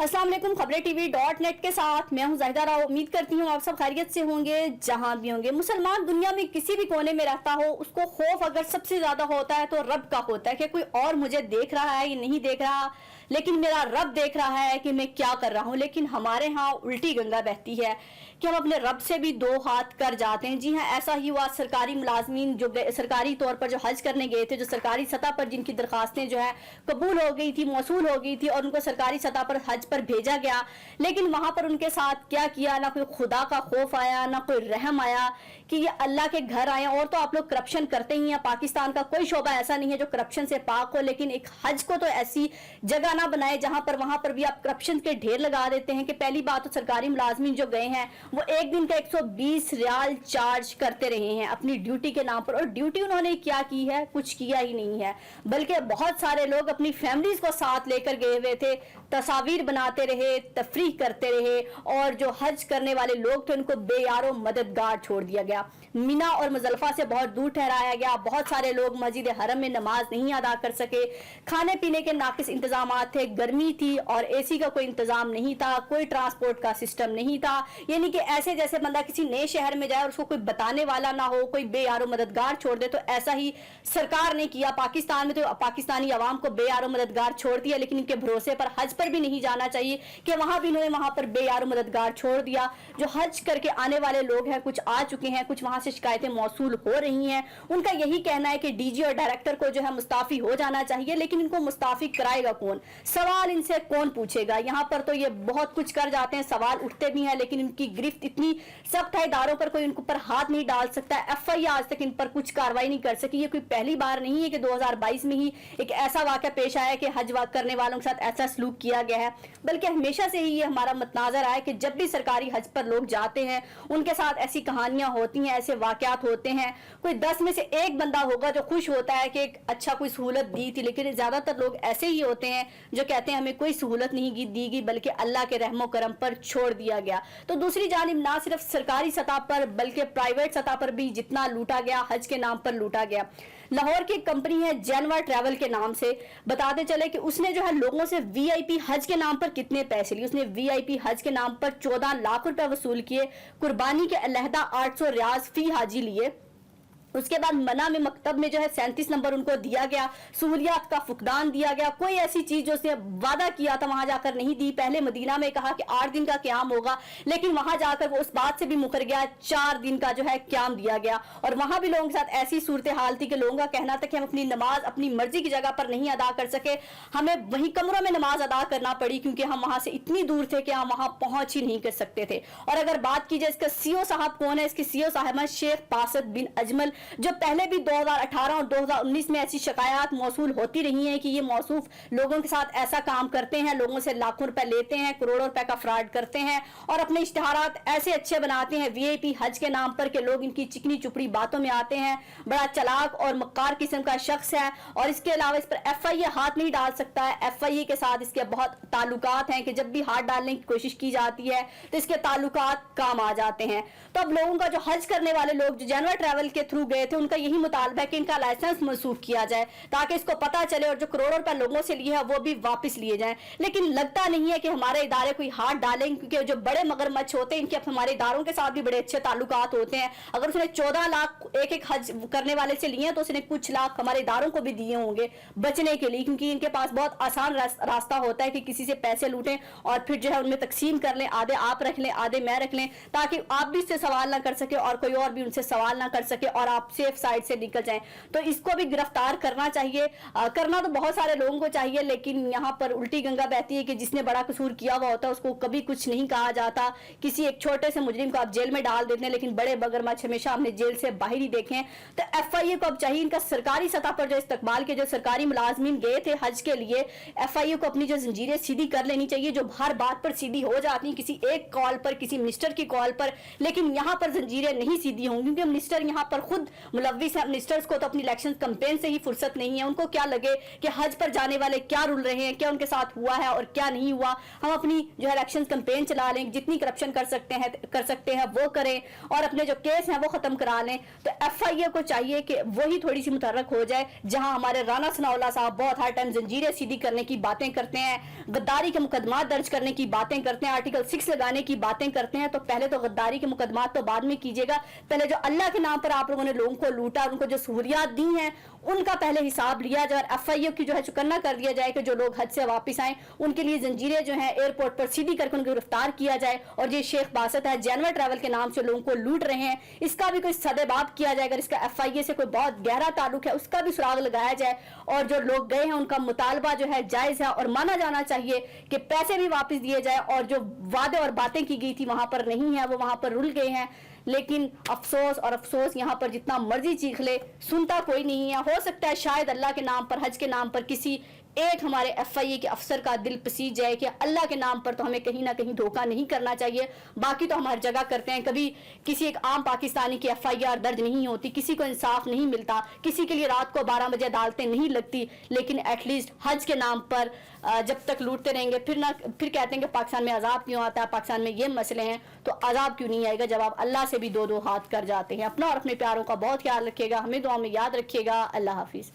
अस्सलाम वालेकुम। खबरें TV.net के साथ मैं हूं ज़ाहिदा राव। उम्मीद करती हूं आप सब खैरियत से होंगे जहां भी होंगे। मुसलमान दुनिया में किसी भी कोने में रहता हो, उसको खौफ अगर सबसे ज्यादा होता है तो रब का होता है कि कोई और मुझे देख रहा है या नहीं देख रहा, लेकिन मेरा रब देख रहा है कि मैं क्या कर रहा हूं। लेकिन हमारे यहाँ उल्टी गंगा बहती है कि हम अपने रब से भी दो हाथ कर जाते हैं। जी हाँ, ऐसा ही हुआ। सरकारी मुलाजमीन जो सरकारी तौर पर जो हज करने गए थे, जो सरकारी सतह पर जिनकी दरखास्तें जो है कबूल हो गई थी, मौसूल हो गई थी और उनको सरकारी सतह पर हज पर भेजा गया, लेकिन वहां पर उनके साथ क्या किया, ना कोई खुदा का खौफ आया, ना कोई रहम आया कि ये अल्लाह के घर आए। और तो आप लोग करप्शन करते ही हैं, पाकिस्तान का कोई शोबा ऐसा नहीं है जो करप्शन से पाक हो, लेकिन एक हज को तो ऐसी जगह ना बनाए जहां पर वहां पर भी आप करप्शन के ढेर लगा देते हैं। कि पहली बात तो सरकारी मुलाजमीन जो गए हैं वो एक दिन का 120 रियाल चार्ज करते रहे हैं अपनी ड्यूटी के नाम पर, और ड्यूटी उन्होंने क्या की है, कुछ किया ही नहीं है। बल्कि बहुत सारे लोग अपनी फैमिलीज को साथ लेकर गए हुए थे, तस्वीर बनाते रहे, तफरीह करते रहे, और जो हज करने वाले लोग थे उनको बेयारो मददगार छोड़ दिया गया। मीना और मुजल्फा से बहुत दूर ठहराया गया। बहुत सारे लोग मस्जिद हरम में नमाज नहीं अदा कर सके। खाने पीने के नाकिस इंतजाम थे, गर्मी थी और एसी का कोई इंतजाम नहीं था, कोई ट्रांसपोर्ट का सिस्टम नहीं था। यानी कि ऐसे जैसे बंदा किसी नए शहर में जाए और उसको कोई बताने वाला ना हो, कोई बेयारो मददगार छोड़ दे, तो ऐसा ही सरकार ने किया। पाकिस्तान में तो पाकिस्तानी आवाम को बेयारो मददगार छोड़ दिया, लेकिन इनके भरोसे पर हज पर भी नहीं जाना चाहिए कि वहां भी इन्होंने वहां पर बेयारो मददगार छोड़ दिया। जो हज करके आने वाले लोग हैं, कुछ आ चुके हैं, कुछ वहां से शिकायतें मौसूल हो रही हैं। उनका यही कहना है कि डीजी और डायरेक्टर को जो है मुस्ताफी हो जाना चाहिए, लेकिन इनको मुस्ताफी कराएगा कौन? सवाल इनसे कौन पूछेगा? यहाँ पर तो ये बहुत कुछ कर जाते हैं, सवाल उठते भी हैं, लेकिन इनकी गिरफ्त इतनी सख्त है, इदारों पर कोई इनके ऊपर हाथ नहीं डाल सकता। FIA आज तक इन पर कुछ कार्रवाई नहीं कर सकी। ये कोई पहली बार नहीं है कि 2022 में ही एक ऐसा वाक़या पेश आया कि हज करने वालों के साथ ऐसा सलूक किया गया है, बल्कि हमेशा से ही ये हमारा मतनाजर आया कि जब भी सरकारी हज पर लोग जाते हैं उनके साथ ऐसी कहानियां होती हैं, ऐसे वाकयात होते हैं। कोई 10 में से एक बंदा होगा जो खुश होता है कि एक अच्छा कोई सहूलत दी थी, लेकिन ज्यादातर लोग ऐसे ही होते हैं जो कहते हैं हमें कोई सहूलत नहीं दी गई, बल्कि अल्लाह के रहमो करम पर छोड़ दिया गया। तो दूसरी जानिब ना सिर्फ सरकारी सतह पर बल्कि प्राइवेट सतह पर भी जितना लूटा गया, हज के नाम पर लूटा गया। लाहौर की एक कंपनी है जैनवा ट्रैवल के नाम से, बताते चले कि उसने जो है लोगों से VIP हज के नाम पर कितने पैसे लिए। उसने VIP हज के नाम पर 14 लाख रुपए वसूल किए, कुर्बानी के अलहदा 800 रियाज फी हाजी लिए। उसके बाद मना में मकतब में जो है 37 नंबर उनको दिया गया, सहूलियात का फुकदान दिया गया। कोई ऐसी चीज जो उसने वादा किया था वहां जाकर नहीं दी। पहले मदीना में कहा कि 8 दिन का क्याम होगा, लेकिन वहां जाकर वो उस बात से भी मुकर गया, 4 दिन का जो है क्याम दिया गया। और वहां भी लोगों के साथ ऐसी सूरत हाल थी कि लोगों का कहना था कि हम अपनी नमाज अपनी मर्जी की जगह पर नहीं अदा कर सके, हमें वही कमरों में नमाज अदा करना पड़ी, क्योंकि हम वहां से इतनी दूर थे कि हम वहां पहुंच ही नहीं कर सकते थे। और अगर बात की जाए इसका CEO साहब कौन है, इसके CEO साहब हैं शेख पासद बिन अजमल, जो पहले भी 2018 और 2019 में ऐसी शिकायत मौसूल होती रही हैं कि ये मौसूफ लोगों के साथ ऐसा काम करते हैं, लोगों से लाखों रुपए लेते हैं, करोड़ों रुपए का फ्रॉड करते हैं और अपने इश्तिहारात ऐसे अच्छे बनाते हैं VIP हज के नाम पर कि लोग इनकी चिकनी चुपड़ी बातों में आते हैं। बड़ा चालाक और मक्कार किस्म का शख्स है, और इसके अलावा इस पर FIA हाथ नहीं डाल सकता है। FIA के साथ इसके बहुत ताल्लुकात हैं कि जब भी हाथ डालने की कोशिश की जाती है तो इसके ताल्लुकात काम आ जाते हैं। तो अब लोगों का जो हज करने वाले लोग जो जैनवा ट्रैवल के थ्रू गए थे, उनका यही मुतालबा है कि इनका लाइसेंस मनसूख किया जाए, ताकि इसको पता चले और जो करोड़ों रुपए लोगों से लिए हैं वो भी वापस लिए जाएं। लेकिन लगता नहीं है कि हमारे इदारे कोई हाथ डालेंगे, क्योंकि जो बड़े मगरमच्छ होते हैं इनके हमारे इदारों के साथ भी बड़े अच्छे ताल्लुकात होते हैं। अगर उसने 14 लाख एक हज करने वाले से लिए तो उसने कुछ लाख हमारे इदारों को भी दिए होंगे बचने के लिए, क्योंकि इनके पास बहुत आसान रास्ता होता है कि किसी से पैसे लूटें और फिर जो है उनमें तकसीम कर लें, आधे आप रख लें आधे मैं रख लें, ताकि आप भी इससे सवाल ना कर सके और कोई और भी उनसे सवाल ना कर सके और आप सेफ साइड से निकल जाएं। तो इसको भी गिरफ्तार करना चाहिए। करना तो बहुत सारे लोगों को चाहिए, लेकिन यहाँ पर उल्टी गंगा बहती है कि जिसने बड़ा कसूर किया हुआ होता है उसको कभी कुछ नहीं कहा जाता। किसी एक छोटे से मुजरिम को आप जेल में डाल देते हैं, लेकिन बड़े मगरमच्छ हमेशा हमने जेल से बाहर ही देखे हैं। तो FIA को अब चाहिए इनका सरकारी सतह पर जो इस्तकबाल के जो सरकारी मुलाजमीन गए थे हज के लिए, FIA को अपनी जो जंजीरें सीधी कर लेनी चाहिए, जो हर बात पर सीधी हो जाती है किसी एक कॉल पर, किसी मिनिस्टर की कॉल पर, लेकिन यहाँ पर जंजीरें नहीं सीधी होंगी, क्योंकि मिनिस्टर यहाँ पर खुद खुद मुलव्विस हैं, मिनिस्टर्स को तो अपनी इलेक्शन कैंपेन से ही फुर्सत नहीं है, उनको क्या लगे कि हज पर जाने वाले क्या रुल रहे हैं, क्या उनके साथ हुआ है और क्या नहीं हुआ। हम अपनी जो है इलेक्शन कैंपेन चला लें, जितनी करप्शन कर सकते हैं वो करें और अपने जो केस हैं वो खत्म करा लें। तो FIA को चाहिए कि वही थोड़ी सी मुतहर्रक हो जाए। जहां हमारे राना सनाउल्लाह साहब बहुत हर टाइम जंजीरें सीधी करने की बातें करते हैं, गद्दारी के मुकदमा दर्ज करने की बातें करते हैं, आर्टिकल 6 लगाने की बातें करते हैं, तो पहले तो गद्दारी के मुकदमा तो बाद में कीजिएगा, पहले जो अल्लाह के नाम पर आप लोगों ने लोगों को लूटा, उनको जो सहूलियात दी हैं उनका पहले हिसाब लिया जाए और FIA की जो है चुकन्ना कर दिया जाए कि जो लोग हज से वापस आए उनके लिए जंजीरें जो है एयरपोर्ट पर सीधी करके उनको गिरफ्तार किया जाए। और ये शेख बासत है जानवर ट्रैवल के नाम से लोगों को लूट रहे हैं, इसका भी कोई सदेबाब किया जाए। अगर इसका FIA से कोई बहुत गहरा ताल्लुक है उसका भी सुराग लगाया जाए और जो लोग गए हैं उनका मुतालबा जो है जायज है और माना जाना चाहिए कि पैसे भी वापस दिए जाए और जो वादे और बातें की गई थी वहां पर नहीं है, वो वहां पर रुल गए हैं। लेकिन अफसोस और अफसोस, यहाँ पर जितना मर्जी चीख ले सुनता कोई नहीं है। हो सकता है शायद अल्लाह के नाम पर, हज के नाम पर किसी एक हमारे FIA के अफसर का दिल पसीज जाए कि अल्लाह के नाम पर तो हमें कहीं ना कहीं धोखा नहीं करना चाहिए। बाकी तो हम हर जगह करते हैं, कभी किसी एक आम पाकिस्तानी की FIR दर्ज नहीं होती, किसी को इंसाफ नहीं मिलता, किसी के लिए रात को 12 बजे अदालतें नहीं लगती। लेकिन एटलीस्ट हज के नाम पर जब तक लूटते रहेंगे फिर कहते हैं कि पाकिस्तान में अजाब क्यों आता है, पाकिस्तान में ये मसले हैं, तो अजाब क्यों नहीं आएगा जब आप अल्लाह से भी दो हाथ कर जाते हैं। अपना और अपने प्यारों का बहुत ख्याल रखिएगा, हमें दुआ में याद रखिएगा। अल्लाह हाफिज।